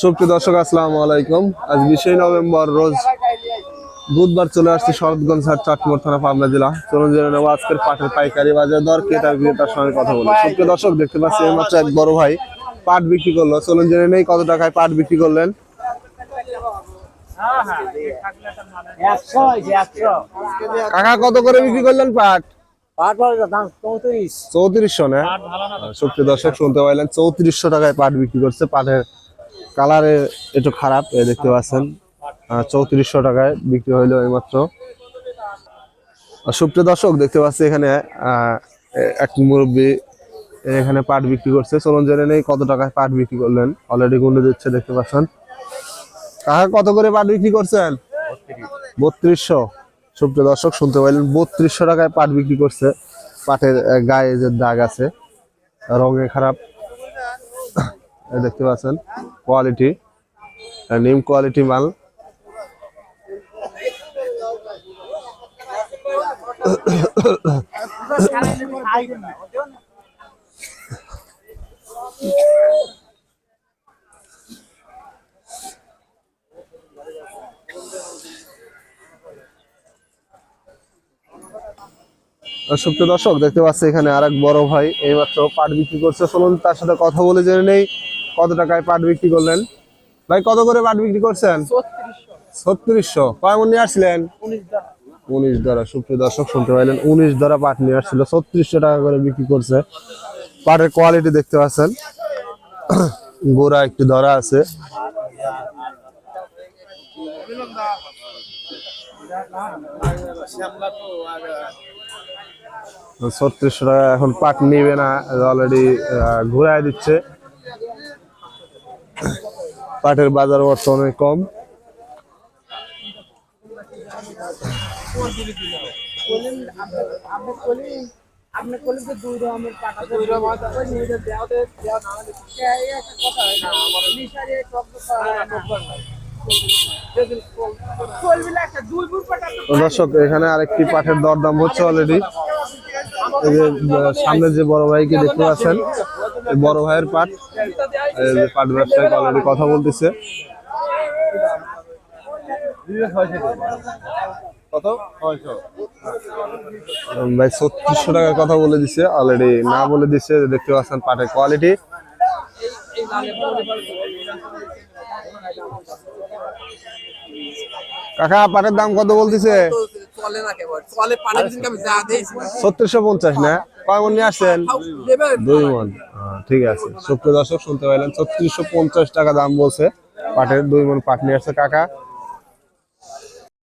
সুপ্রিয় দর্শক, আসসালামু আলাইকুম। আজ 20 নভেম্বর রোজ বুধবার চলে আসছে শরৎগঞ্জ হাট, চাটমোহর থানা, পাবনা জেলা। চলুন জেনে নেব আজকের পাটের পাইকারি বাজার দর, ক্রেতা বিক্রেতার সঙ্গে কথা বলি। সুপ্রিয় দর্শক, দেখতে পাচ্ছি এইমাত্র এক বড় ভাই পাট বিক্রি করলো। চলুন জেনে নেই কত টাকায় পাট বিক্রি করলেন। কাকা, কত করে বিক্রি করলেন পাট? 3400 না? সুপ্রিয় দর্শক, শুনতে পাইলেন 3400 টাকায় পাট বিক্রি করছে। পাটের কালারে একটু খারাপ, দেখতে পাচ্ছেন। 3400 টাকায় বিক্রি হইলো এইমাত্র। সুপ্রিয় দর্শক, দেখতে পাচ্ছি এখানে এক মুরব্বী এখানে পাট বিক্রি করছে। চলুন জেনে নেই কত টাকায় পাট বিক্রি করলেন। অলরেডি গুনে দিচ্ছে, দেখতে পাচ্ছেন। কাকা, কত করে পাট বিক্রি করছেন? 3200। সুপ্রিয় দর্শক, শুনতে পাইলেন 3200 টাকায় পাট বিক্রি করছে। পাটের গায়ে যে দাগ আছে, রঙে খারাপ, দেখতে পাচ্ছেন। কোয়ালিটি নিম কোয়ালিটি মাল। সুপ্রিয় দর্শক, দেখতে পাচ্ছি এখানে আরেক বড় ভাই এইমাত্র পাট বিক্রি করছে। চলুন তার সাথে কথা বলে জেনে নেই কত টাকায় পাট বিক্রি করলেন। ভাই, কত করে পাট বিক্রি করছেন? 3600। কয় মণ নিয়ে আসছিলেন? 19 ধরা। সুপ্রিয় দর্শক, শুনতে পাইলেন 19 ধরা পাট নিয়ে আসছিল, 3600 টাকা করে বিক্রি করছে। পাটের কোয়ালিটি দেখতে পাচ্ছেন, গোড়া একটু ধরা আছে। ছত্রিশশো টাকা এখন পাট নিবে না, অলরেডি ঘুরাই দিচ্ছে। পাটের বাজার বর্তমানে কম। দর্শক, এখানে আরেকটি পাটের দরদাম হচ্ছে অলরেডি। সামনে যে বড় ভাইকে দেখতে পাচ্ছেন, বড় ভাইয়ের পাট, পাট ব্যবসায়ী অলরেডি কথা বলতেছে। ভাই 3600 টাকার কথা বলে দিছে, অলরেডি না বলে দিচ্ছে। দেখতে পাচ্ছেন পাটের কোয়ালিটি। কাকা, পাটের দাম কত বলতেছে? 3650 না? কয় মণ নিয়ে আসছেন? 2 মণ। ঠিক আছে। সুপ্রিয় দর্শক, শুনতে পাইলেন 3650 টাকা দাম বলছে পাটের। 2 মণ পাট নিয়ে আসছে কাকা।